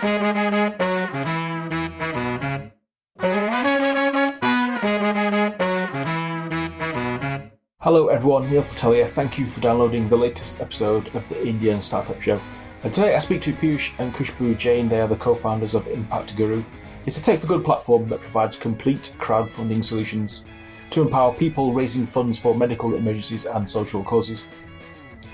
Hello everyone, Neil Patel here. Thank you for downloading the latest episode of the Indian Startup Show. And today I speak to Piyush and Khushboo Jain. They are the co-founders of Impact Guru. It's a Take for Good platform that provides complete crowdfunding solutions to empower people raising funds for medical emergencies and social causes.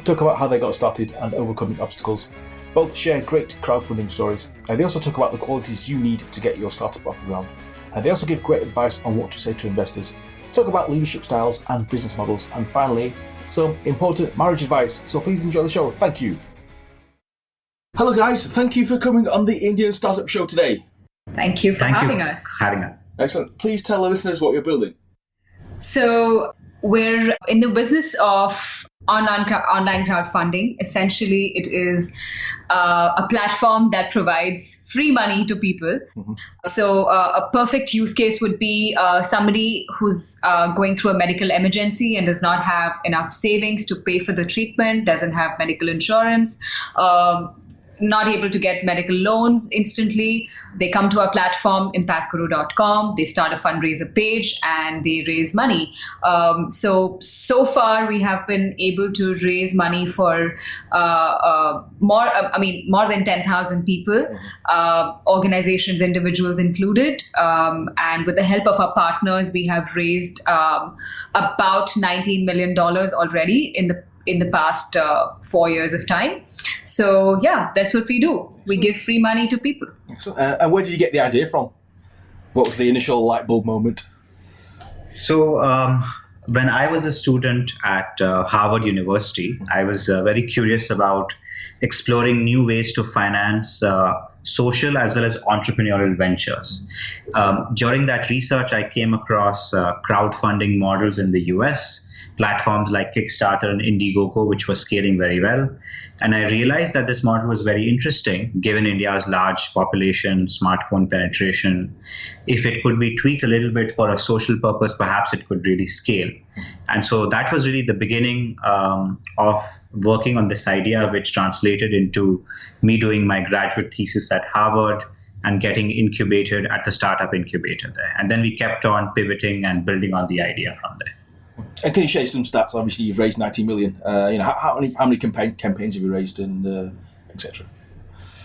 Talk about how they got started and overcoming obstacles. Both share great crowdfunding stories. And they also talk about the qualities you need to get your startup off the ground. And they also give great advice on what to say to investors. Talk about leadership styles and business models, and finally, some important marriage advice. So please enjoy the show. Thank you. Hello guys, thank you for coming on the Indian Startup Show today. Thank you for having us. Excellent. Please tell the listeners what you're building. So we're in the business of online crowdfunding. Essentially, it is a platform that provides free money to people. Mm-hmm. So a perfect use case would be somebody who's going through a medical emergency and does not have enough savings to pay for the treatment, doesn't have medical insurance, not able to get medical loans instantly. They come to our platform, impactguru.com. They start a fundraiser page and they raise money. So far, we have been able to raise money for more than 10,000 people, organizations, individuals included. And with the help of our partners, we have raised about $19 million already in the past 4 years of time. So yeah, that's what we do. We give free money to people. Excellent. And where did you get the idea from? What was the initial light bulb moment? So when I was a student at Harvard University, I was very curious about exploring new ways to finance social as well as entrepreneurial ventures. During that research, I came across crowdfunding models in the US, platforms like Kickstarter and Indiegogo, which was scaling very well. And I realized that this model was very interesting, given India's large population, smartphone penetration. If it could be tweaked a little bit for a social purpose, perhaps it could really scale. And so that was really the beginning of working on this idea, which translated into me doing my graduate thesis at Harvard and getting incubated at the startup incubator there. And then we kept on pivoting and building on the idea from there. And can you share some stats? Obviously, you've raised 90 million. How many campaigns have you raised, and etc.?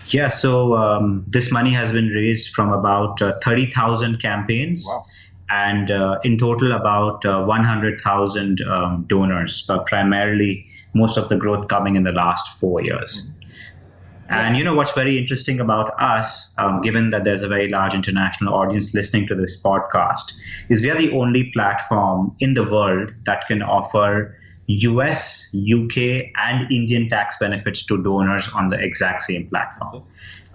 Yeah, so this money has been raised from about 30,000 campaigns. Wow. And in total about 100,000 donors, but primarily most of the growth coming in the last 4 years. And what's very interesting about us, given that there's a very large international audience listening to this podcast, is we are the only platform in the world that can offer US, UK, and Indian tax benefits to donors on the exact same platform.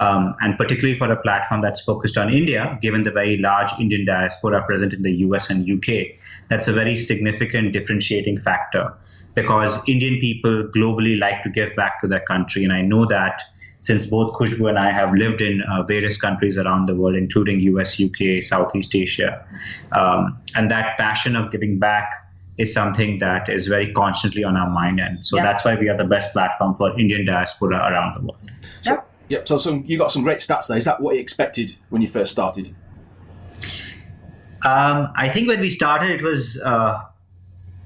And particularly for a platform that's focused on India, given the very large Indian diaspora present in the US and UK, that's a very significant differentiating factor, because Indian people globally like to give back to their country. And I know that since both Khushboo and I have lived in various countries around the world, including US, UK, Southeast Asia. And that passion of giving back is something that is very constantly on our mind. And so that's why we are the best platform for Indian diaspora around the world. So you got some great stats there. Is that what you expected when you first started? I think when we started, it was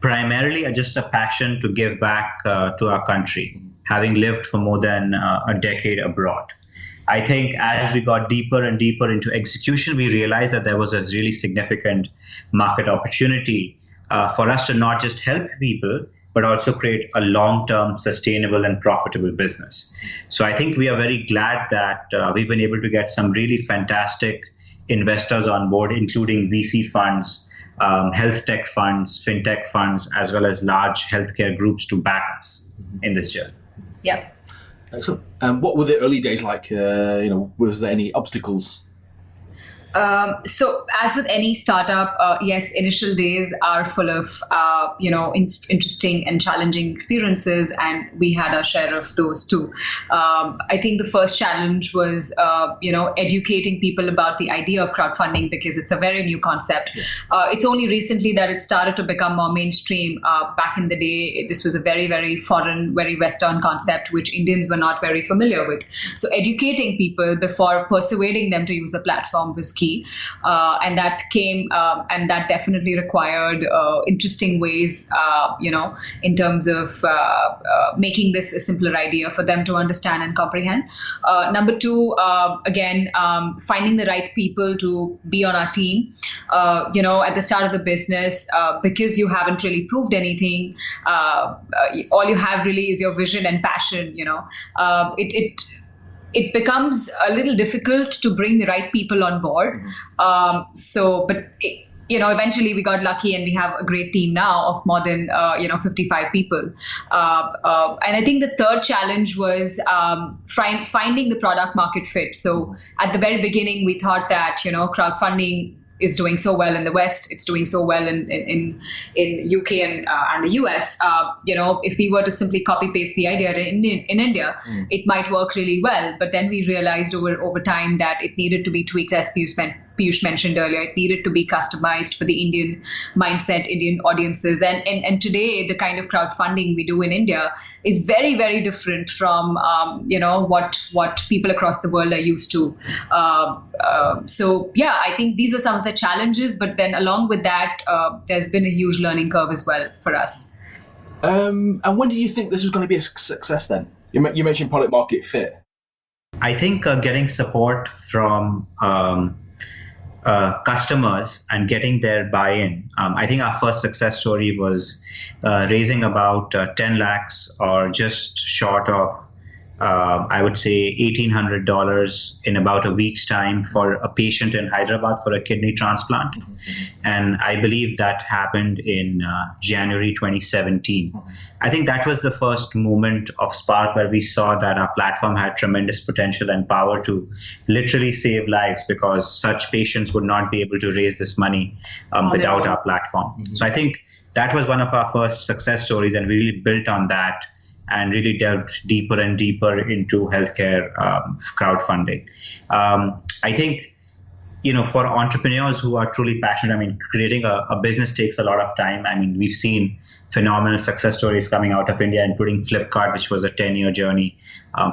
primarily just a passion to give back to our country, having lived for more than a decade abroad. I think as we got deeper and deeper into execution, we realized that there was a really significant market opportunity for us to not just help people, but also create a long-term sustainable and profitable business. So I think we are very glad that we've been able to get some really fantastic investors on board, including VC funds, health tech funds, fintech funds, as well as large healthcare groups to back us in this journey. Yeah. Excellent. What were the early days like? Was there any obstacles? So as with any startup, yes, initial days are full of, interesting and challenging experiences, and we had our share of those too. I think the first challenge was, educating people about the idea of crowdfunding, because it's a very new concept. It's only recently that it started to become more mainstream. Back in the day, this was a very, very foreign, very Western concept, which Indians were not very familiar with. So educating people before persuading them to use the platform was key. And that definitely required interesting ways, in terms of making this a simpler idea for them to understand and comprehend. Number two, again, finding the right people to be on our team. At the start of the business, because you haven't really proved anything, all you have really is your vision and passion. It becomes a little difficult to bring the right people on board. Eventually we got lucky and we have a great team now of more than 55 people. And I think the third challenge was finding the product market fit. So at the very beginning, we thought that crowdfunding is doing so well in the West. It's doing so well in UK and the US. If we were to simply copy paste the idea in India, it might work really well. But then we realized over time that it needed to be tweaked, as Piyush mentioned earlier. It needed to be customized for the Indian mindset, Indian audiences. And today, the kind of crowdfunding we do in India is very, very different from, what people across the world are used to. I think these were some of the challenges. But then along with that, there's been a huge learning curve as well for us. And when did you think this was going to be a success then? You mentioned product market fit. I think getting support from customers and getting their buy-in. I think our first success story was raising about 10 lakhs or just short of, I would say, $1,800 in about a week's time for a patient in Hyderabad for a kidney transplant. And I believe that happened in January 2017. I think that was the first moment of spark where we saw that our platform had tremendous potential and power to literally save lives, because such patients would not be able to raise this money without our platform. So I think that was one of our first success stories, and we really built on that and really delved deeper and deeper into healthcare crowdfunding. I think, for entrepreneurs who are truly passionate, creating a business takes a lot of time. We've seen phenomenal success stories coming out of India, including Flipkart, which was a 10-year journey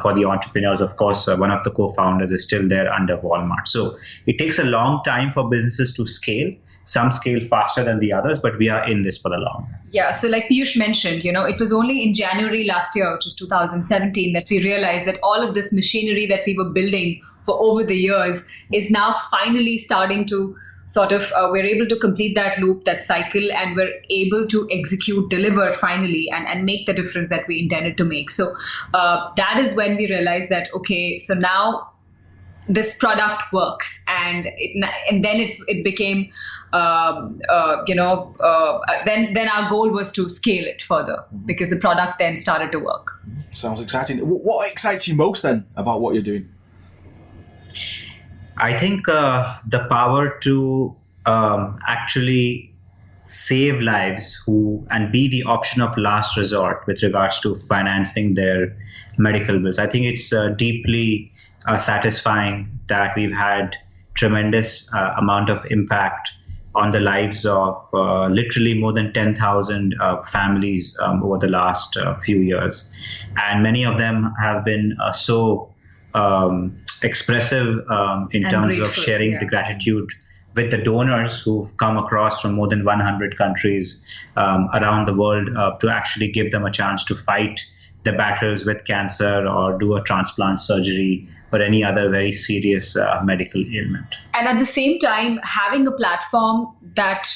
for the entrepreneurs. Of course, one of the co-founders is still there under Walmart. So it takes a long time for businesses to scale. Some scale faster than the others, but we are in this for the long run. Yeah, so like Piyush mentioned, it was only in January last year, which is 2017, that we realized that all of this machinery that we were building for over the years is now finally starting to sort of, we're able to complete that loop, that cycle, and we're able to execute, deliver finally, and make the difference that we intended to make. So that is when we realized that, okay, so now this product works, and then it became, then our goal was to scale it further, because the product then started to work. Sounds exciting. What excites you most then about what you're doing? I think the power to actually save lives and be the option of last resort with regards to financing their medical bills. I think it's deeply satisfying that we've had tremendous amount of impact on the lives of literally more than 10,000 families over the last few years. And many of them have been so expressive in terms of sharing the gratitude with the donors who've come across from more than 100 countries around the world to actually give them a chance to fight the battles with cancer or do a transplant surgery or any other very serious medical ailment. And at the same time, having a platform that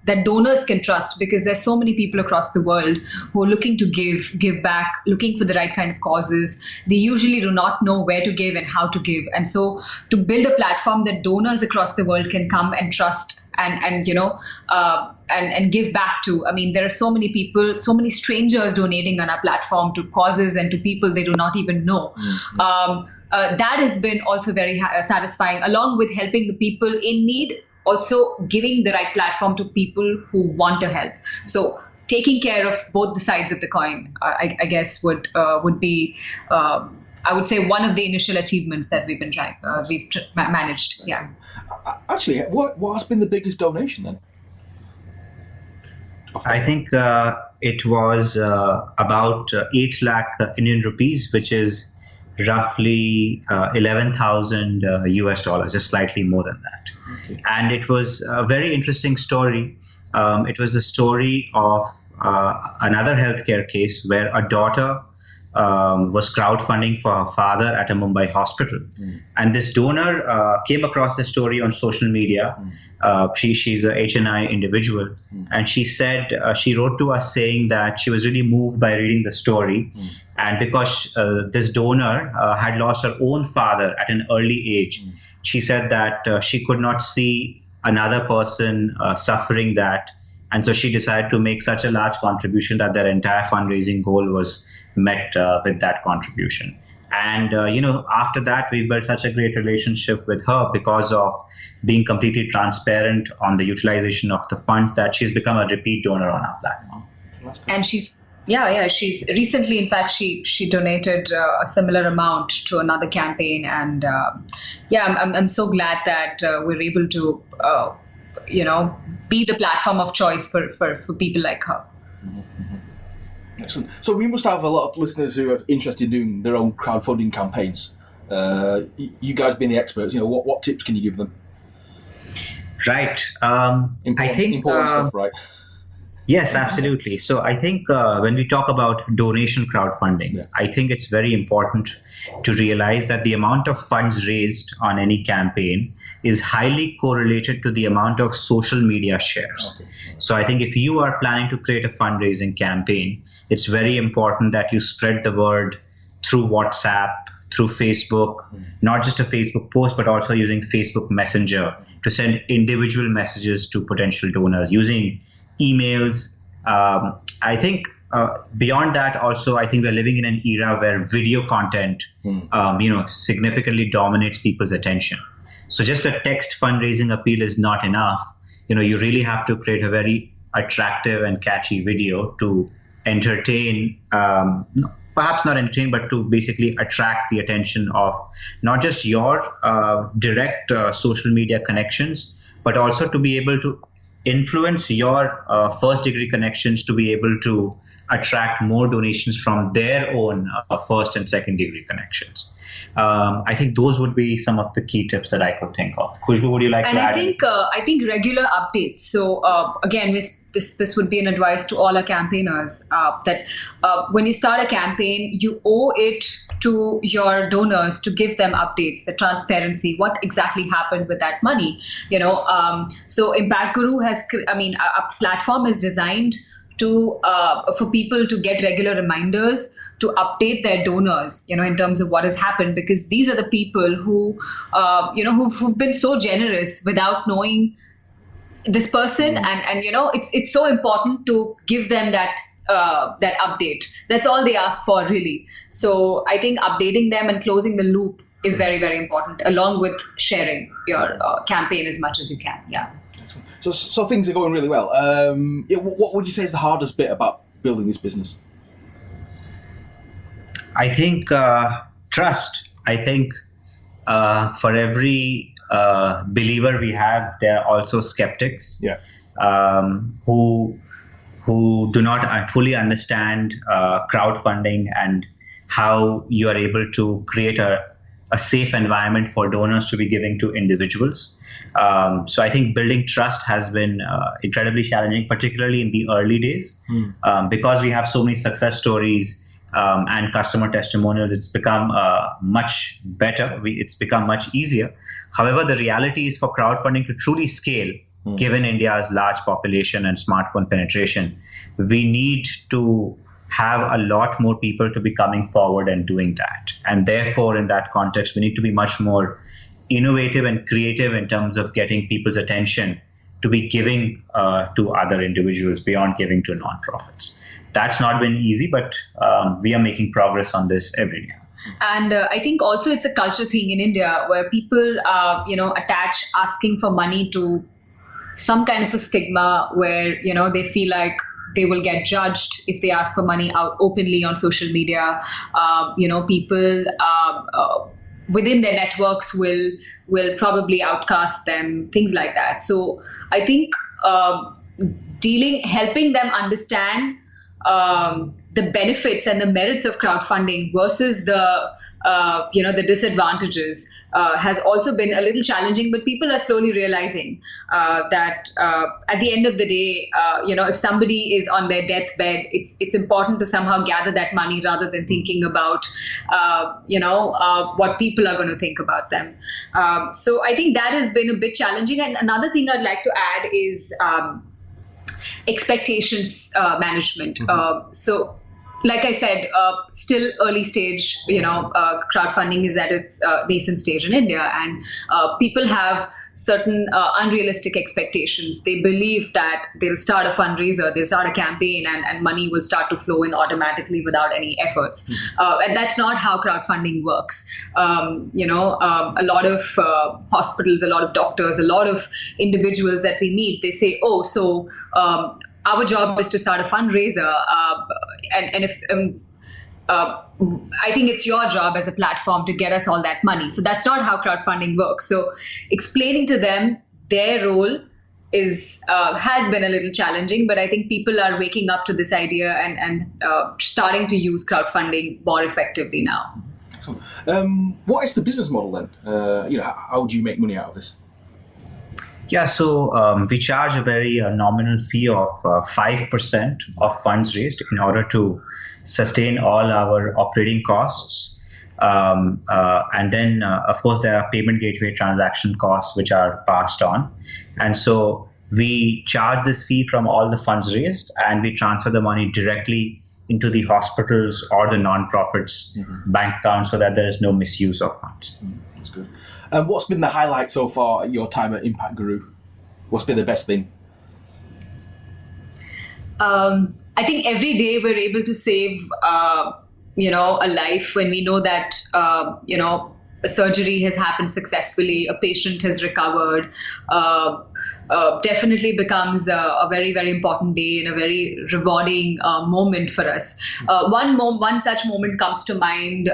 that donors can trust, because there's so many people across the world who are looking to give back, looking for the right kind of causes. They usually do not know where to give and how to give. And so to build a platform that donors across the world can come and trust and give back to. I mean, there are so many people, so many strangers donating on our platform to causes and to people they do not even know. that has been also very satisfying, along with helping the people in need, also giving the right platform to people who want to help. So taking care of both the sides of the coin, I guess would be, I would say, one of the initial achievements that we've been managed. Yeah. Actually, what has been the biggest donation then? I think it was about 8 lakh Indian rupees, which is roughly 11,000 US dollars, just slightly more than that. Okay. And it was a very interesting story. It was a story of another healthcare case where a daughter was crowdfunding for her father at a Mumbai hospital. And this donor came across the story on social media. She's a HNI individual. And she said, she wrote to us saying that she was really moved by reading the story. And because this donor had lost her own father at an early age, she said that she could not see another person suffering that. And so she decided to make such a large contribution that their entire fundraising goal was met with that contribution. And, after that, we built such a great relationship with her because of being completely transparent on the utilization of the funds that she's become a repeat donor on our platform. And she's recently, in fact, she donated a similar amount to another campaign. And I'm so glad that we're able to, be the platform of choice for people like her. Excellent. So we must have a lot of listeners who are interested in doing their own crowdfunding campaigns. You guys being the experts, what tips can you give them? Right. Important stuff, right? Yes, absolutely. So I think when we talk about donation crowdfunding, I think it's very important to realize that the amount of funds raised on any campaign is highly correlated to the amount of social media shares. Okay. So I think if you are planning to create a fundraising campaign, it's very important that you spread the word through WhatsApp, through Facebook, not just a Facebook post, but also using Facebook Messenger to send individual messages to potential donors, using emails. I think beyond that, also, I think we're living in an era where video content, significantly dominates people's attention. So just a text fundraising appeal is not enough. You really have to create a very attractive and catchy video to entertain, perhaps not entertain, but to basically attract the attention of not just your direct social media connections, but also to be able to influence your first degree connections to be able to attract more donations from their own first and second degree connections. I think those would be some of the key tips that I could think of. Khushboo, would you like to add? And I think regular updates. So again, this would be an advice to all our campaigners that when you start a campaign, you owe it to your donors to give them updates, the transparency, what exactly happened with that money. So Impact Guru our platform is designed to for people to get regular reminders to update their donors, in terms of what has happened, because these are the people who, who've been so generous without knowing this person, and it's so important to give them that update. That's all they ask for, really. So I think updating them and closing the loop is very, very important, along with sharing your campaign as much as you can. Yeah. So things are going really well. What would you say is the hardest bit about building this business? I think trust. I think for every believer we have, there are also skeptics who do not fully understand crowdfunding and how you are able to create a safe environment for donors to be giving to individuals. So I think building trust has been incredibly challenging, particularly in the early days, because we have so many success stories and customer testimonials. It's become much better. It's become much easier. However, the reality is for crowdfunding to truly scale, given India's large population and smartphone penetration, we need to have a lot more people to be coming forward and doing that. And therefore, in that context, we need to be much more innovative and creative in terms of getting people's attention to be giving to other individuals beyond giving to nonprofits. That's not been easy, but we are making progress on this every day. And I think also it's a culture thing in India where people, attach asking for money to some kind of a stigma where, they feel like they will get judged if they ask for money out openly on social media. People within their networks will probably outcast them, things like that. So I think helping them understand the benefits and the merits of crowdfunding versus the disadvantages has also been a little challenging, but people are slowly realizing that at the end of the day, if somebody is on their deathbed, it's important to somehow gather that money rather than thinking about, what people are going to think about them. So I think that has been a bit challenging. And another thing I'd like to add is expectations management. So like I said, still early stage, crowdfunding is at its nascent stage in India, and people have certain unrealistic expectations. They believe that they'll start a fundraiser, they'll start a campaign, and money will start to flow in automatically without any efforts. And that's not how crowdfunding works. A lot of hospitals, a lot of doctors, a lot of individuals that we meet, they say, our job is to start a fundraiser, and if I think it's your job as a platform to get us all that money. So that's not how crowdfunding works. So explaining to them their role has been a little challenging, but I think people are waking up to this idea and starting to use crowdfunding more effectively now. Excellent. What is the business model then? How do you make money out of this? Yeah, so we charge a very nominal fee of 5% of funds raised in order to sustain all our operating costs. And then, of course, there are payment gateway transaction costs which are passed on. And so we charge this fee from all the funds raised, and we transfer the money directly into the hospitals or the non-profits bank account so that there is no misuse of funds. That's good. What's been the highlight so far at your time at Impact Guru? What's been the best thing? I think every day we're able to save, a life when we know that, a surgery has happened successfully, a patient has recovered. Definitely becomes a very, very important day and a very rewarding moment for us. One such moment comes to mind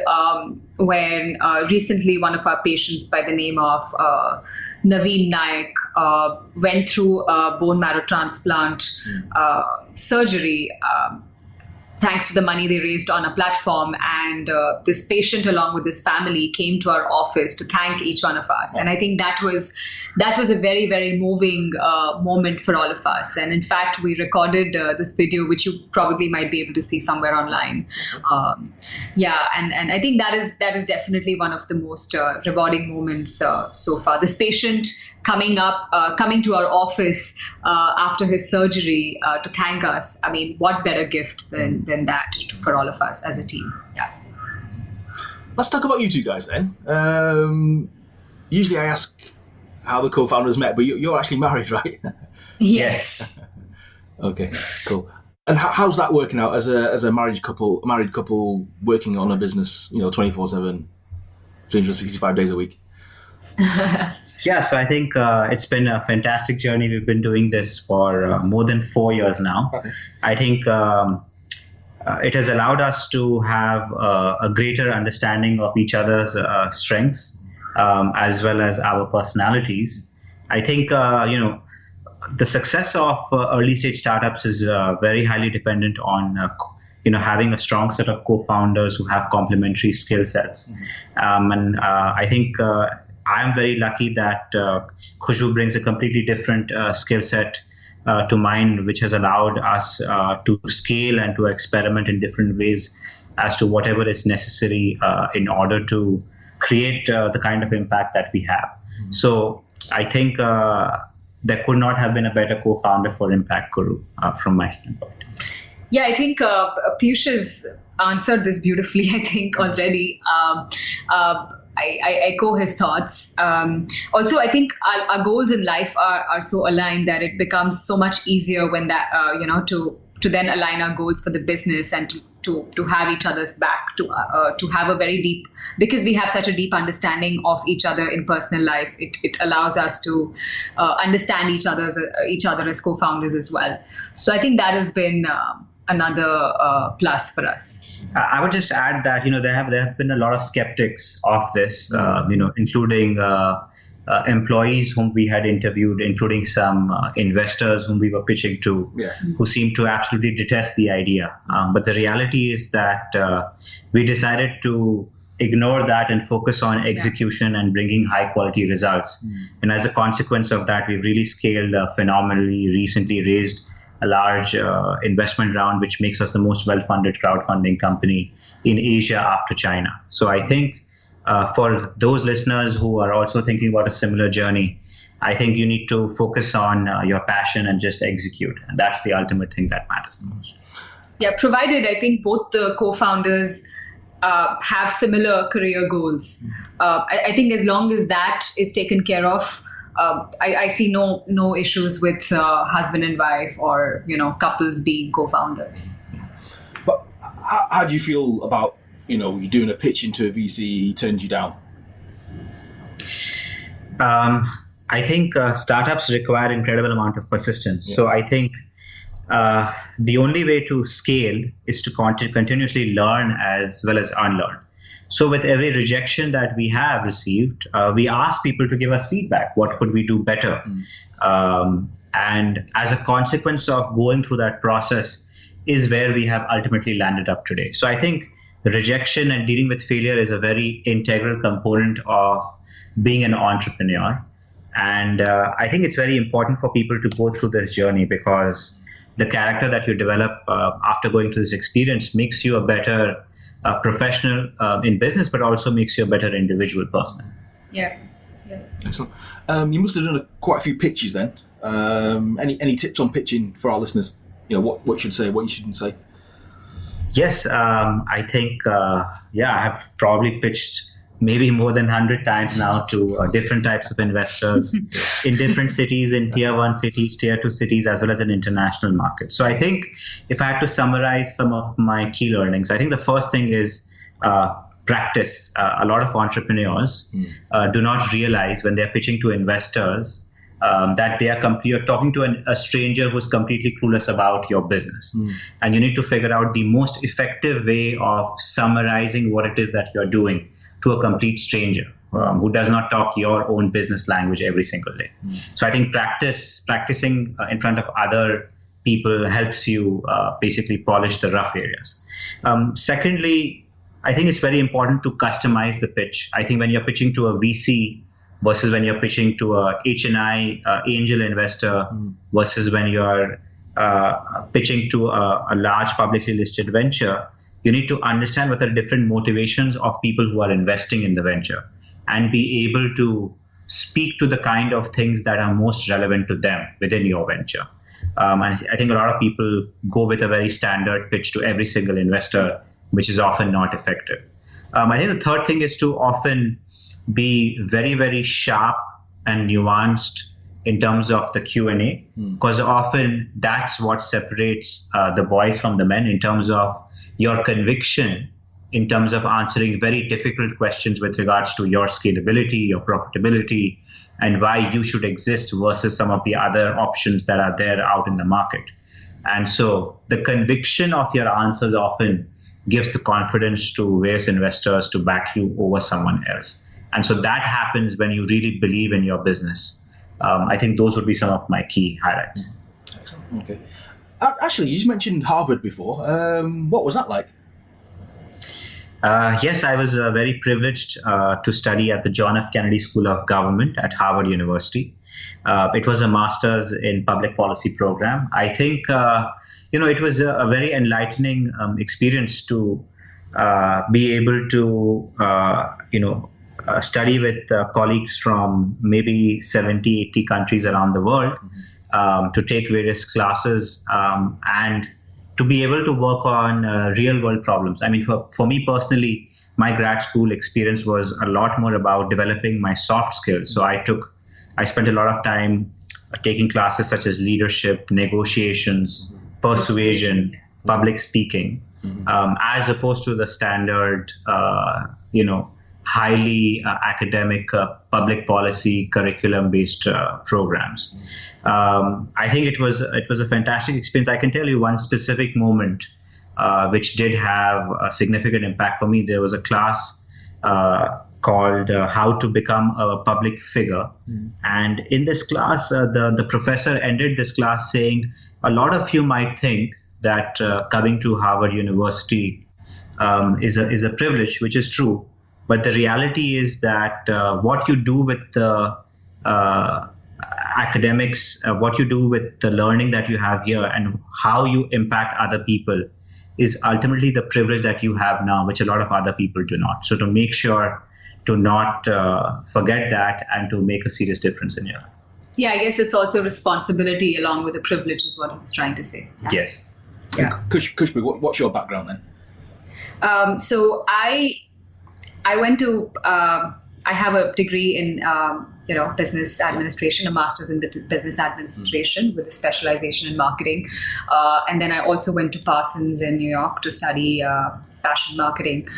when recently one of our patients by the name of Naveen Nayak went through a bone marrow transplant surgery. Thanks to the money they raised on a platform, and this patient along with his family came to our office to thank each one of us. And I think that was a very, very moving moment for all of us. And in fact, we recorded this video, which you probably might be able to see somewhere online. And I think that is definitely one of the most rewarding moments so far. This patient coming to our office after his surgery to thank us. I mean, what better gift than that for all of us as a team? Yeah. Let's talk about you two guys then. Usually I ask how the co-founders met, but you're actually married, right? Yes. Okay, cool. And how's that working out as a married couple working on a business, 24/7, 365 days a week? Yeah, so I think it's been a fantastic journey. We've been doing this for more than 4 years now. Okay. I think it has allowed us to have a greater understanding of each other's strengths as well as our personalities. I think, the success of early stage startups is very highly dependent on having a strong set of co-founders who have complementary skill sets. And I think I'm very lucky that Khushboo brings a completely different skill set to mine, which has allowed us to scale and to experiment in different ways as to whatever is necessary in order to create the kind of impact that we have. So I think there could not have been a better co-founder for Impact Guru from my standpoint. Yeah, I think Piyush has answered this beautifully, I think, already. I echo his thoughts. Also, I think our goals in life are so aligned that it becomes so much easier when that to then align our goals for the business and to have each other's back, to have a very deep, because we have such a deep understanding of each other in personal life. It allows us to understand each other as co-founders as well. So I think that has been another plus for us. I would just add that there have been a lot of skeptics of this, including employees whom we had interviewed, including some investors whom we were pitching to, who seemed to absolutely detest the idea. But the reality is that we decided to ignore that and focus on execution and bringing high quality results. And as a consequence of that, we've really scaled phenomenally, recently raised a large investment round, which makes us the most well-funded crowdfunding company in Asia after China. So I think for those listeners who are also thinking about a similar journey, I think you need to focus on your passion and just execute. And that's the ultimate thing that matters the most. Yeah, provided I think both the co-founders have similar career goals. I think as long as that is taken care of, I see no issues with husband and wife or couples being co-founders. But how do you feel about you're doing a pitch into a VC, he turns you down? I think startups require incredible amount of persistence. So I think the only way to scale is to continuously learn as well as unlearn. So with every rejection that we have received, we ask people to give us feedback. What could we do better? And as a consequence of going through that process is where we have ultimately landed up today. So I think rejection and dealing with failure is a very integral component of being an entrepreneur. And I think it's very important for people to go through this journey, because the character that you develop after going through this experience makes you a better professional in business, but also makes you a better individual person. Yeah. Excellent. You must have done quite a few pitches then. Any tips on pitching for our listeners? What you should say, what you shouldn't say? Yes, I think, I have probably pitched maybe more than 100 times now to different types of investors in different cities, in tier 1 cities, tier 2 cities, as well as in international markets. So I think if I had to summarize some of my key learnings, I think the first thing is practice. A lot of entrepreneurs do not realize when they're pitching to investors that you're talking to a stranger who's completely clueless about your business. And you need to figure out the most effective way of summarizing what it is that you're doing to a complete stranger who does not talk your own business language every single day. So I think practicing in front of other people helps you basically polish the rough areas. Secondly, I think it's very important to customize the pitch. I think when you're pitching to a VC versus when you're pitching to a HNI angel investor versus when you're pitching to a large publicly listed venture, you need to understand what are the different motivations of people who are investing in the venture and be able to speak to the kind of things that are most relevant to them within your venture. And I think a lot of people go with a very standard pitch to every single investor, which is often not effective. I think the third thing is to often be very, very sharp and nuanced in terms of the Q&A, because often that's what separates the boys from the men in terms of your conviction, in terms of answering very difficult questions with regards to your scalability, your profitability, and why you should exist versus some of the other options that are there out in the market. And so the conviction of your answers often gives the confidence to various investors to back you over someone else. And so that happens when you really believe in your business. I think those would be some of my key highlights. Excellent. Okay. Actually, you just mentioned Harvard before. What was that like? Yes, I was very privileged to study at the John F. Kennedy School of Government at Harvard University. It was a master's in public policy program. I think, it was a very enlightening experience to be able to, study with colleagues from maybe 70, 80 countries around the world, to take various classes and to be able to work on real world problems. I mean, for me personally, my grad school experience was a lot more about developing my soft skills. So I spent a lot of time taking classes such as leadership, negotiations, persuasion, public speaking, as opposed to the standard, highly academic public policy curriculum-based programs. I think it was a fantastic experience. I can tell you one specific moment which did have a significant impact for me. There was a class called How to Become a Public Figure. And in this class, the professor ended this class saying, a lot of you might think that coming to Harvard University is a privilege, which is true. But the reality is that what you do with the academics, what you do with the learning that you have here, and how you impact other people is ultimately the privilege that you have now, which a lot of other people do not. So to make sure to not forget that and to make a serious difference in your life. Yeah, I guess it's also responsibility along with the privilege is what I was trying to say. Yes. Yeah. Khushboo, what's your background then? So I went to, I have a degree in, business administration, a master's in business administration with a specialization in marketing. And then I also went to Parsons in New York to study fashion marketing.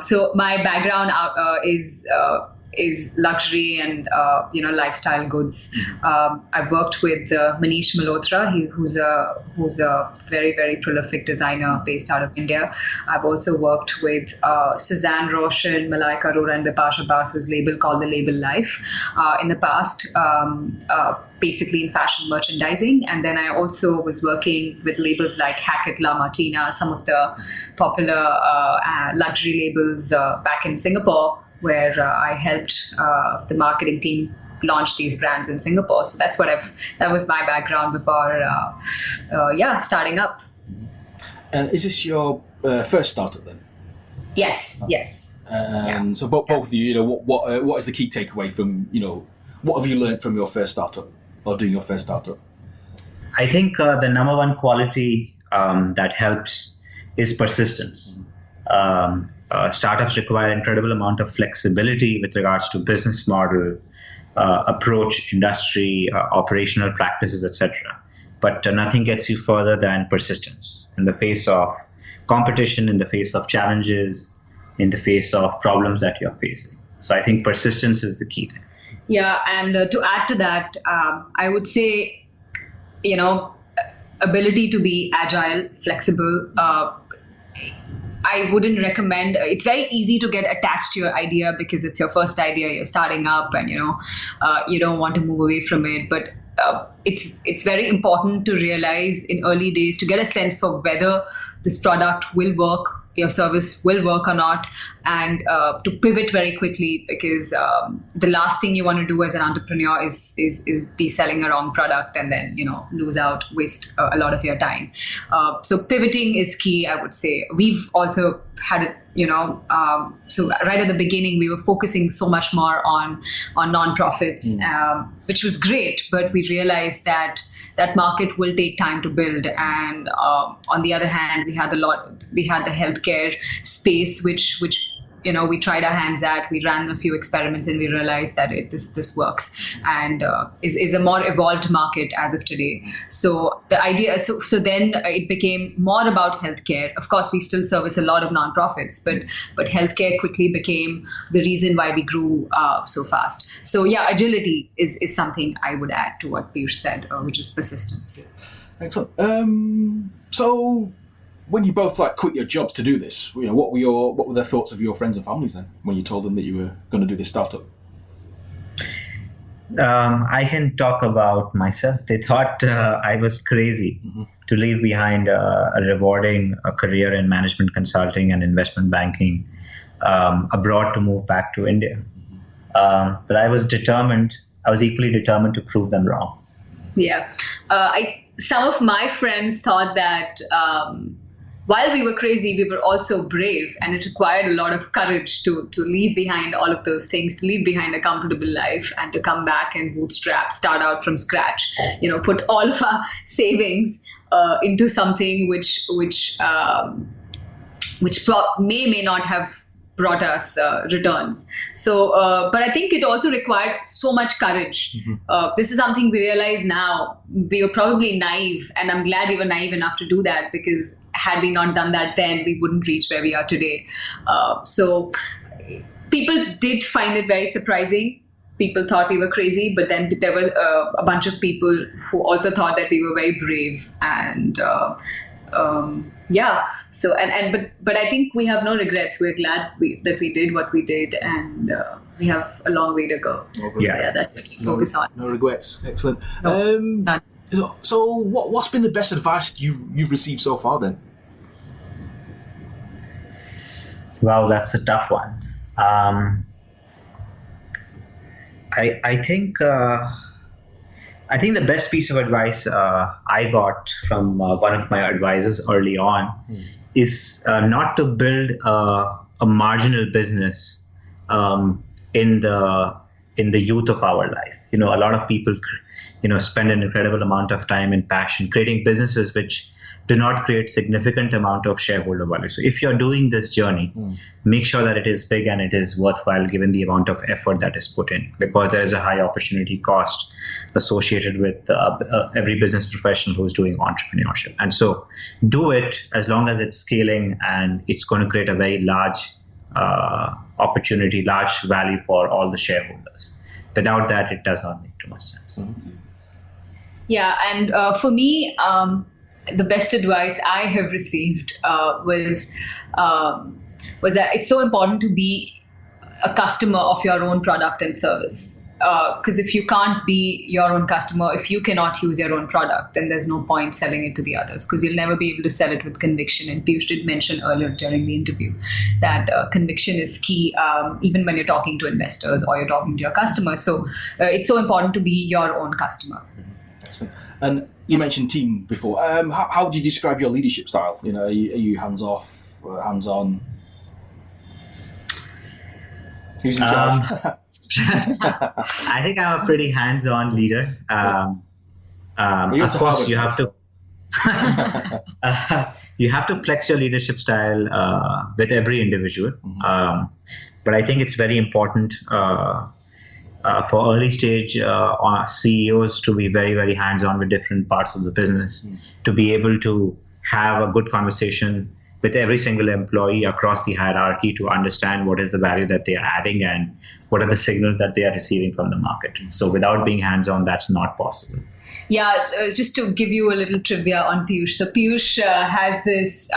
So my background is luxury and lifestyle goods. I've worked with Manish Malhotra, who's a very, very prolific designer based out of India. I've also worked with Suzanne Roshan, Malaika Arora, and Bipasha Basu's label called The Label Life in the past, basically in fashion merchandising. And then I also was working with labels like Hackett, La Martina, some of the popular luxury labels back in Singapore, where I helped the marketing team launch these brands in Singapore. So that was my background before, starting up. And is this your first startup then? Yes. So both of you, what is the key takeaway from, what have you learned from your first startup or doing your first startup? I think the number one quality that helps is persistence. Startups require incredible amount of flexibility with regards to business model, approach, industry, operational practices, etc. But nothing gets you further than persistence in the face of competition, in the face of challenges, in the face of problems that you're facing. So I think persistence is the key thing. Yeah, and to add to that, I would say, ability to be agile, flexible. I wouldn't recommend. It's very easy to get attached to your idea because it's your first idea. You're starting up, and you don't want to move away from it. But it's very important to realize in early days to get a sense for whether this product will work, your service will work or not, and to pivot very quickly, because the last thing you want to do as an entrepreneur is be selling a wrong product and then lose out, waste a lot of your time. So pivoting is key, I would say. We've also had it, so right at the beginning we were focusing so much more on nonprofits, which was great, but we realized that market will take time to build. And on the other hand, we had the healthcare space, which we tried our hands at. We ran a few experiments and we realized that this works and is a more evolved market as of today. So the idea, so then it became more about healthcare. Of course, we still service a lot of nonprofits, but healthcare quickly became the reason why we grew so fast. So yeah, agility is something I would add to what Piyush said, which is persistence. Excellent. So when you both quit your jobs to do this, what were the thoughts of your friends and families then when you told them that you were going to do this startup? I can talk about myself. They thought I was crazy to leave behind a rewarding career in management consulting and investment banking abroad to move back to India. But I was determined. I was equally determined to prove them wrong. Yeah. Some of my friends thought that while we were crazy, we were also brave, and it required a lot of courage to leave behind all of those things, to leave behind a comfortable life and to come back and bootstrap, start out from scratch, put all of our savings may not have brought us returns. So, but I think it also required so much courage. This is something we realize now. We were probably naive, and I'm glad we were naive enough to do that, because had we not done that then, we wouldn't reach where we are today. So people did find it very surprising. People thought we were crazy, but then there were a bunch of people who also thought that we were very brave. And so but I think we have no regrets. We're glad that we did what we did, and we have a long way to go. Yeah, that's what we focus on. No regrets. Excellent. None. So what's been the best advice you've received so far then? Well, that's a tough one. I think the best piece of advice I got from one of my advisors early on is not to build a marginal business in the youth of our life. A lot of people spend an incredible amount of time and passion creating businesses which do not create significant amount of shareholder value. So if you're doing this journey, make sure that it is big and it is worthwhile given the amount of effort that is put in, because there is a high opportunity cost associated with every business professional who's doing entrepreneurship. And so do it as long as it's scaling and it's going to create a very large opportunity, large value for all the shareholders. Without that, it does not make too much sense. Yeah, and for me, the best advice I have received was that it's so important to be a customer of your own product and service. Because if you can't be your own customer, if you cannot use your own product, then there's no point selling it to the others, because you'll never be able to sell it with conviction. And Piyush did mention earlier during the interview that conviction is key, even when you're talking to investors or you're talking to your customers. So it's so important to be your own customer. Excellent. And you mentioned team before. How would you describe your leadership style? Are you hands off, hands on? Who's in charge? I think I'm a pretty hands-on leader. Of course, you have to flex your leadership style with every individual. But I think it's very important for early stage CEOs to be very, very hands-on with different parts of the business, to be able to have a good conversation with every single employee across the hierarchy to understand what is the value that they are adding and what are the signals that they are receiving from the market. So without being hands-on, that's not possible. Yeah, just to give you a little trivia on Piyush. So Piyush has this,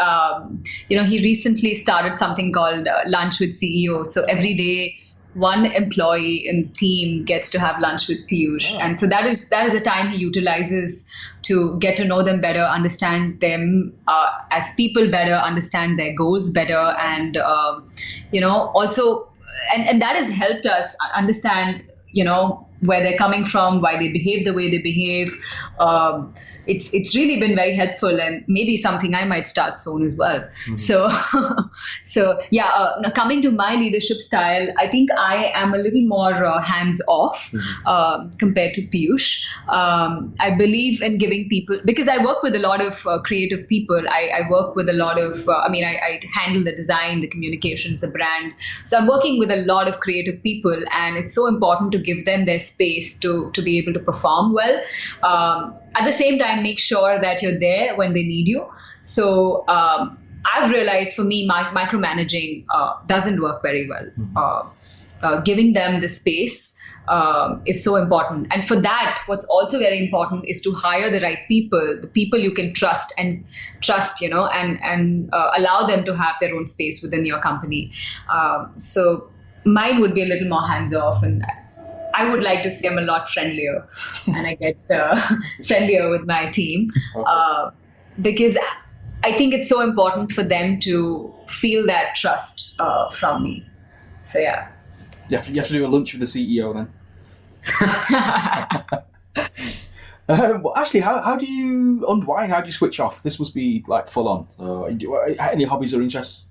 he recently started something called Lunch with CEO. So every day, one employee in the team gets to have lunch with Piyush. Oh. And so that is the time he utilizes to get to know them better, understand them as people better, understand their goals better, and also, and that has helped us understand, where they're coming from, why they behave the way they behave. It's really been very helpful, and maybe something I might start soon as well. Now coming to my leadership style, I think I am a little more hands-off compared to Piyush. I believe in giving people, because I work with a lot of creative people. I work with a lot of, I handle the design, the communications, the brand. So I'm working with a lot of creative people, and it's so important to give them their space to be able to perform well. At the same time, make sure that you're there when they need you. So I've realized, for me, micromanaging doesn't work very well. Giving them the space is so important. And for that, what's also very important is to hire the right people, the people you can trust, and allow them to have their own space within your company. So mine would be a little more hands-off, and I would like to say I'm a lot friendlier, and I get friendlier with my team because I think it's so important for them to feel that trust from me. So yeah. You have to do a lunch with the CEO then. Well, actually, how do you unwind? How do you switch off? This must be like full on. So, any hobbies or interests?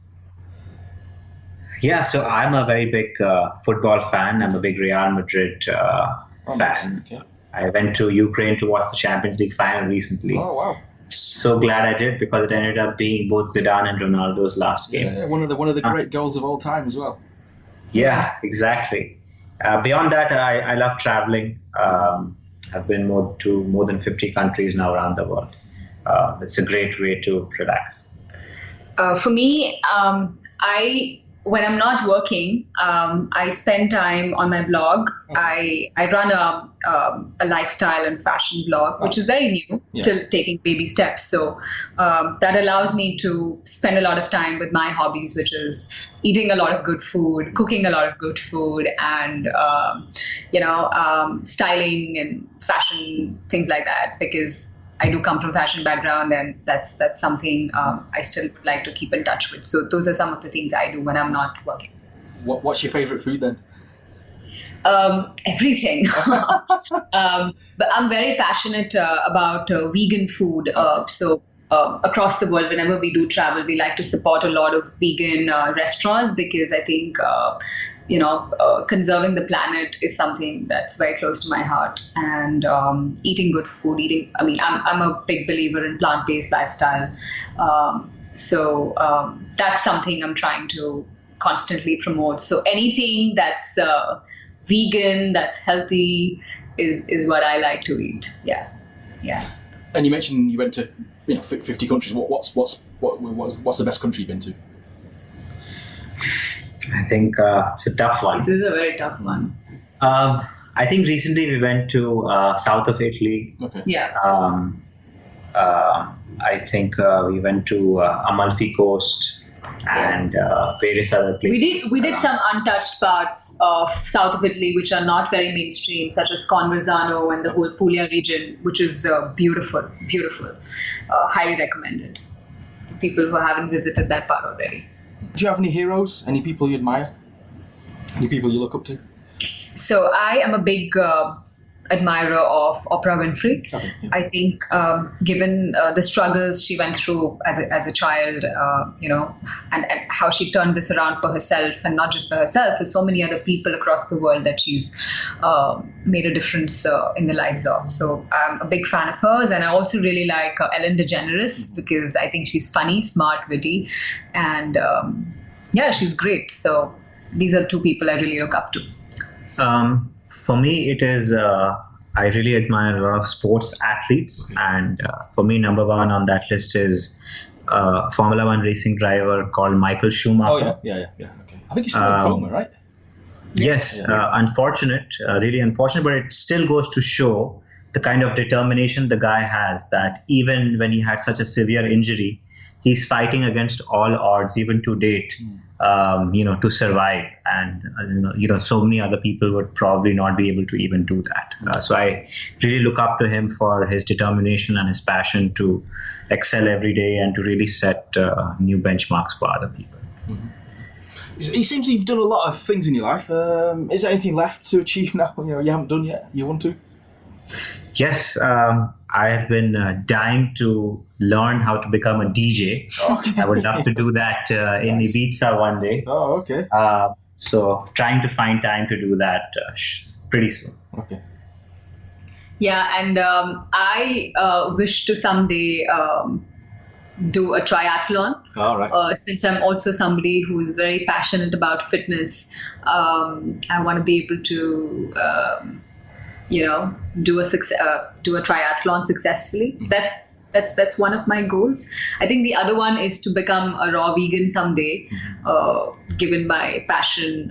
Yeah, so I'm a very big football fan. I'm a big Real Madrid fan. Okay. I went to Ukraine to watch the Champions League final recently. Oh, wow. so glad I did, because it ended up being both Zidane and Ronaldo's last game. Yeah, one of the great goals of all time as well. Yeah, exactly. Beyond that, I love traveling. I've been to more than 50 countries now around the world. It's a great way to relax. For me, when I'm not working, I spend time on my blog. I run a lifestyle and fashion blog, which is very new, still taking baby steps. So that allows me to spend a lot of time with my hobbies, which is eating a lot of good food, cooking a lot of good food, and styling and fashion, things like that. Because I do come from fashion background, and that's something I still like to keep in touch with. So those are some of the things I do when I'm not working. What's your favorite food then? Everything. But I'm very passionate about vegan food. So across the world, whenever we do travel, we like to support a lot of vegan restaurants, because I think conserving the planet is something that's very close to my heart. And eating good food, I'm a big believer in plant-based lifestyle. So that's something I'm trying to constantly promote. So anything that's vegan, that's healthy, is what I like to eat. Yeah. And you mentioned you went to 50 countries. What's the best country you've been to? I think it's a tough one. This is a very tough one. I think recently we went to south of Italy. Okay. Yeah. I think we went to Amalfi Coast and various other places. We did some untouched parts of south of Italy, which are not very mainstream, such as Conversano and the whole Puglia region, which is beautiful. Highly recommended for people who haven't visited that part already. Do you have any heroes? Any people you admire? Any people you look up to? So I am a big admirer of Oprah Winfrey. Okay, yeah. I think given the struggles she went through as a child, and how she turned this around for herself, and not just for herself, for so many other people across the world that she's made a difference in the lives of. So I'm a big fan of hers, and I also really like Ellen DeGeneres, because I think she's funny, smart, witty, and she's great. So these are two people I really look up to. For me, it is, I really admire a lot of sports athletes. Okay. And for me, number one on that list is Formula One racing driver called Michael Schumacher. Oh, yeah. Okay. I think he's still in coma, right? Yes, unfortunate, really unfortunate, but it still goes to show the kind of determination the guy has, that even when he had such a severe injury, he's fighting against all odds, even to date. To survive, and so many other people would probably not be able to even do that. So I really look up to him for his determination and his passion to excel every day and to really set new benchmarks for other people. Mm-hmm. It seems you've done a lot of things in your life. Is there anything left to achieve now? You haven't done yet. You want to? Yes, I have been dying to learn how to become a DJ. Okay. I would love to do that in Ibiza one day. Oh, okay. So trying to find time to do that pretty soon. Okay. Yeah, and I wish to someday do a triathlon. All right. Since I'm also somebody who is very passionate about fitness, I want to be able to do a triathlon successfely. That's one of my goals. I think the other one is to become a raw vegan someday, given my passion,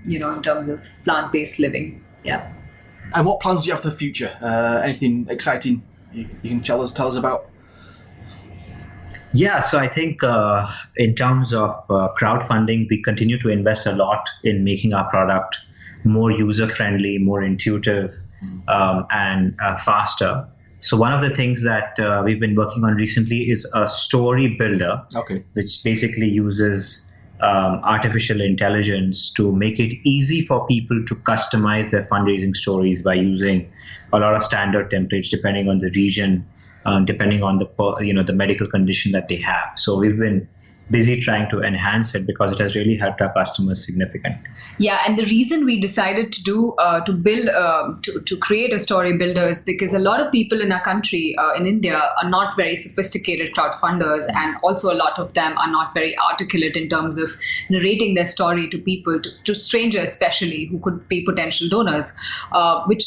in terms of plant-based living. Yeah. And what plans do you have for the future? Anything exciting you can tell us about? Yeah, so I think in terms of crowdfunding, we continue to invest a lot in making our product more user-friendly, more intuitive, and faster. So one of the things that we've been working on recently is a story builder, which basically uses artificial intelligence to make it easy for people to customize their fundraising stories by using a lot of standard templates depending on the region, depending on the medical condition that they have. So we've been busy trying to enhance it because it has really helped our customers significantly. Yeah, and the reason we decided to create a story builder is because a lot of people in our country, in India, are not very sophisticated crowdfunders, and also a lot of them are not very articulate in terms of narrating their story to people, to strangers especially, who could be potential donors. We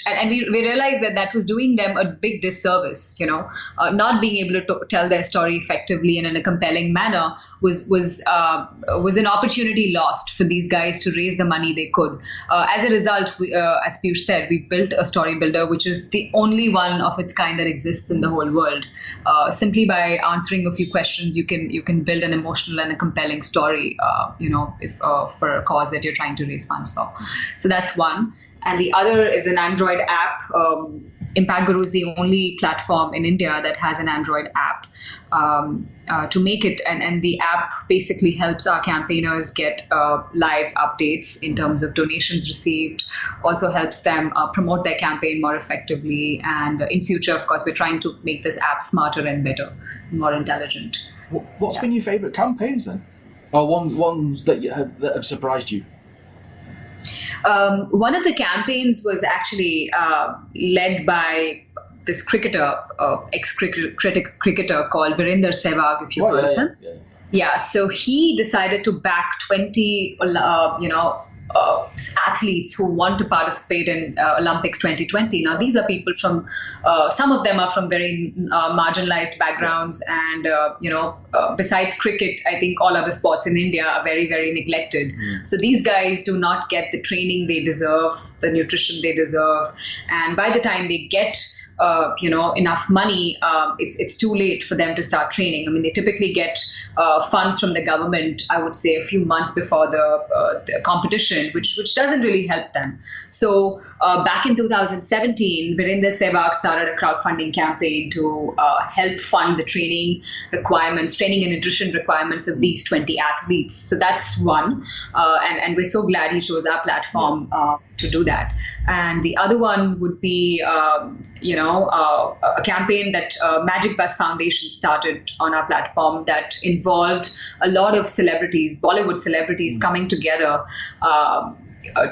realized that was doing them a big disservice. Not being able to tell their story effectively and in a compelling manner was an opportunity lost for these guys to raise the money they could. As a result, as Piyush said, we built a story builder, which is the only one of its kind that exists in the whole world. Simply by answering a few questions, you can build an emotional and a compelling story, for a cause that you're trying to raise funds for. So that's one. And the other is an Android app. Impact Guru is the only platform in India that has an Android app to make it. And the app basically helps our campaigners get live updates in terms of donations received, also helps them promote their campaign more effectively. And in future, of course, we're trying to make this app smarter and better, more intelligent. What's been your favourite campaigns then? Or ones that have surprised you? One of the campaigns was actually led by this cricketer, ex-cricketer called Virender Sehwag, if you've heard of him. Yeah, so he decided to back 20, athletes who want to participate in Olympics 2020. Now, these are people from, some of them are from very marginalized backgrounds, and besides cricket, I think all other sports in India are very, very neglected. So these guys do not get the training they deserve, the nutrition they deserve, and by the time they get enough money, it's too late for them to start training. I mean, they typically get funds from the government, I would say, a few months before the competition, which doesn't really help them. So back in 2017, Virender Sehwag started a crowdfunding campaign to help fund the training and nutrition requirements of these 20 athletes. So that's one. And we're so glad he chose our platform to do that. And the other one would be, a campaign that Magic Bus Foundation started on our platform that involved a lot of celebrities, Bollywood celebrities, coming together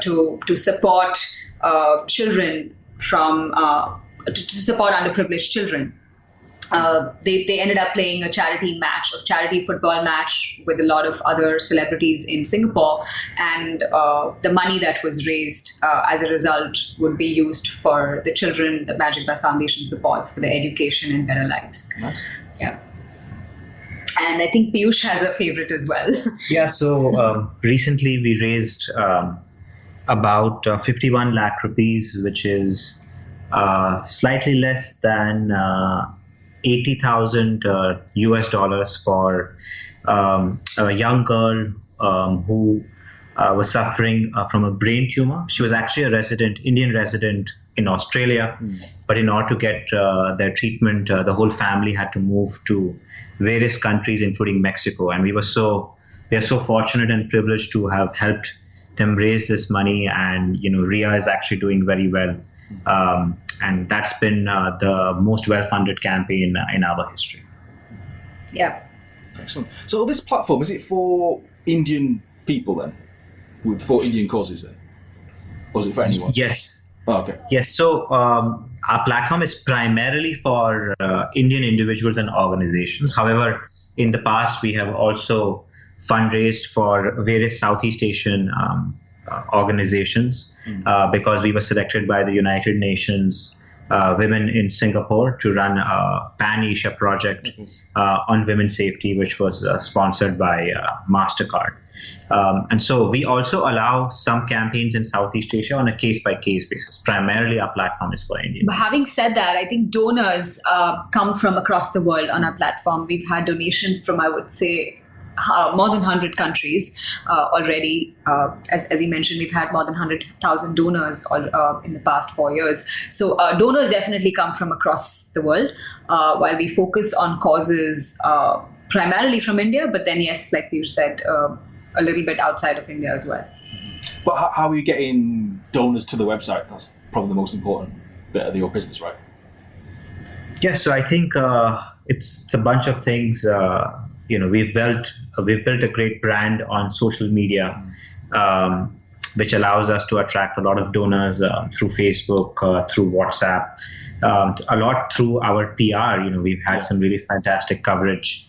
to support children to support underprivileged children. They ended up playing a charity football match with a lot of other celebrities in Singapore, and the money that was raised as a result would be used for the children the Magic Bus Foundation supports, for their education and better lives. Nice. Yeah. And I think Piyush has a favorite as well. Yeah, so recently we raised about 51 lakh rupees, which is slightly less than 80,000 US dollars for a young girl who was suffering from a brain tumor. She was actually a Indian resident in Australia, but in order to get their treatment, the whole family had to move to various countries, including Mexico. And we are so fortunate and privileged to have helped them raise this money. And Ria is actually doing very well. And that's been the most well-funded campaign in our history. Yeah. Excellent. So this platform, is it for Indian people then? For Indian causes then? Or is it for anyone? Yes. Oh, okay. Yes. So our platform is primarily for Indian individuals and organizations. However, in the past, we have also fundraised for various Southeast Asian organizations because we were selected by the United Nations Women in Singapore to run a Pan-Asia project on women's safety, which was sponsored by MasterCard. And so we also allow some campaigns in Southeast Asia on a case-by-case basis. Primarily, our platform is for India. But having said that, I think donors come from across the world on our platform. We've had donations from, I would say, more than 100 countries already. As you mentioned, we've had more than 100,000 donors in the past 4 years. So donors definitely come from across the world, while we focus on causes primarily from India, but then, yes, like you said, a little bit outside of India as well. But how are you getting donors to the website? That's probably the most important bit of your business, right? Yes, so I think it's a bunch of things. we've built a great brand on social media, which allows us to attract a lot of donors through Facebook, through WhatsApp, a lot through our PR. We've had some really fantastic coverage,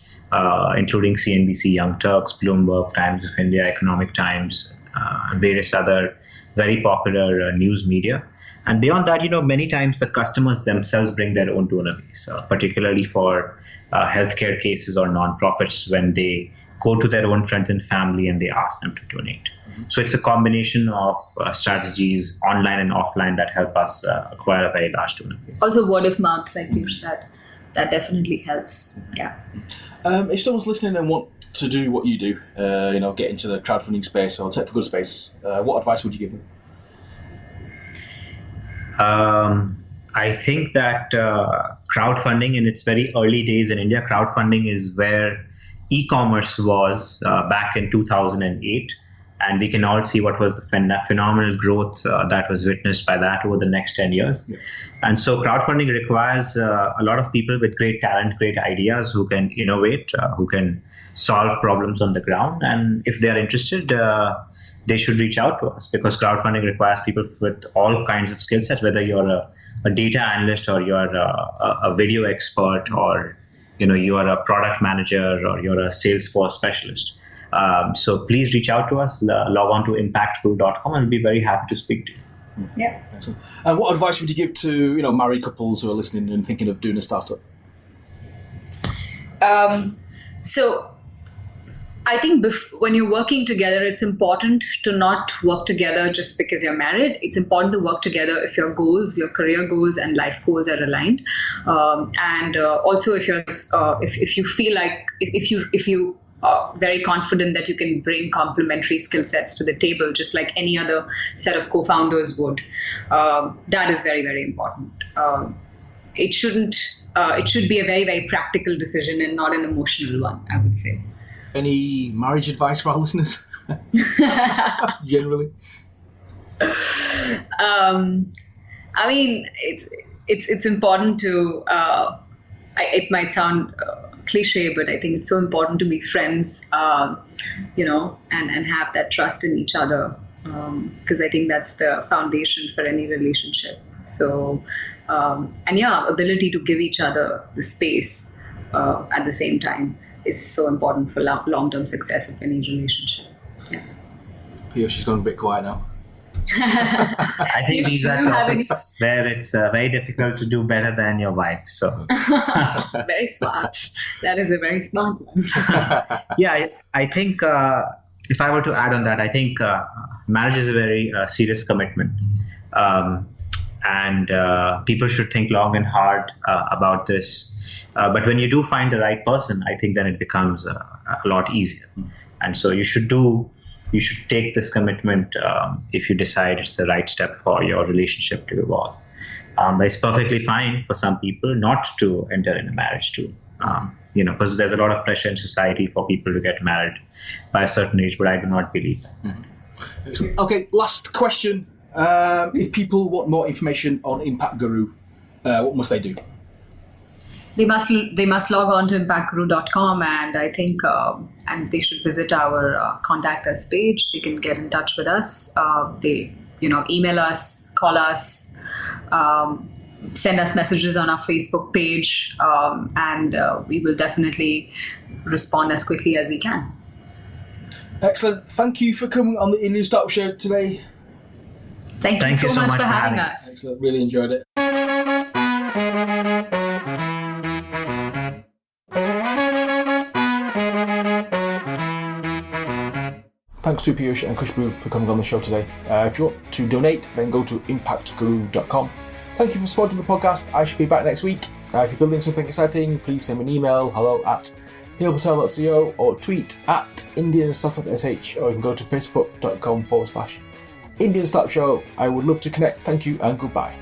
including CNBC, Young Turks, Bloomberg, Times of India, Economic Times, and various other very popular news media. And beyond that, many times the customers themselves bring their own donor base, particularly for healthcare cases or nonprofits when they go to their own friends and family and they ask them to donate. So it's a combination of strategies, online and offline, that help us acquire a very large donor base. Also, word of mouth, like you said, that definitely helps. Yeah. If someone's listening and want to do what you do, get into the crowdfunding space or tech for good space, what advice would you give them? I think that crowdfunding in its very early days in India, crowdfunding is where e-commerce was back in 2008. And we can all see what was the phenomenal growth that was witnessed by that over the next 10 years. Yeah. And so crowdfunding requires a lot of people with great talent, great ideas, who can innovate, who can solve problems on the ground. And if they're interested, they should reach out to us, because crowdfunding requires people with all kinds of skill sets, whether you're a data analyst or you're a video expert, or you are a product manager, or you're a Salesforce specialist. So please reach out to us, log on to impactguru.com, and we'll be very happy to speak to you. Yeah. Excellent. And what advice would you give to married couples who are listening and thinking of doing a startup? So I think when you're working together, it's important to not work together just because you're married. It's important to work together if your goals, your career goals and life goals are aligned. And also if you feel like if you are very confident that you can bring complementary skill sets to the table, just like any other set of co-founders would, that is very, very important. It should be a very, very practical decision and not an emotional one, I would say. Any marriage advice for our listeners? Generally? I mean, it's important to, it might sound cliche, but I think it's so important to be friends, and have that trust in each other, because I think that's the foundation for any relationship. So, ability to give each other the space at the same time is so important for long-term success of any relationship. Yeah. Piyush, she's gone a bit quiet now. I think these are topics where it's very difficult to do better than your wife. So very smart. That is a very smart one. Yeah, I think if I were to add on that, I think marriage is a very serious commitment. And people should think long and hard about this. But when you do find the right person, I think then it becomes a lot easier. And so you should take this commitment if you decide it's the right step for your relationship to evolve. But it's perfectly fine for some people not to enter in a marriage too. Because there's a lot of pressure in society for people to get married by a certain age, but I do not believe that. Mm-hmm. Okay, last question. If people want more information on Impact Guru, what must they do? They must log on to impactguru.com, and I think and they should visit our contact us page. They can get in touch with us. They email us, call us, send us messages on our Facebook page, and we will definitely respond as quickly as we can. Excellent. Thank you for coming on the Indian Startup Show today. Thank you so much for having us. Excellent. Really enjoyed it. Thanks to Piyush and Khushboo for coming on the show today. If you want to donate, then go to impactguru.com. Thank you for supporting the podcast. I should be back next week. If you're building something exciting, please send me an email, hello@neilpatel.co, or tweet @IndianStartupSH, or you can go to facebook.com/Indian Startup Show. I would love to connect. Thank you and goodbye.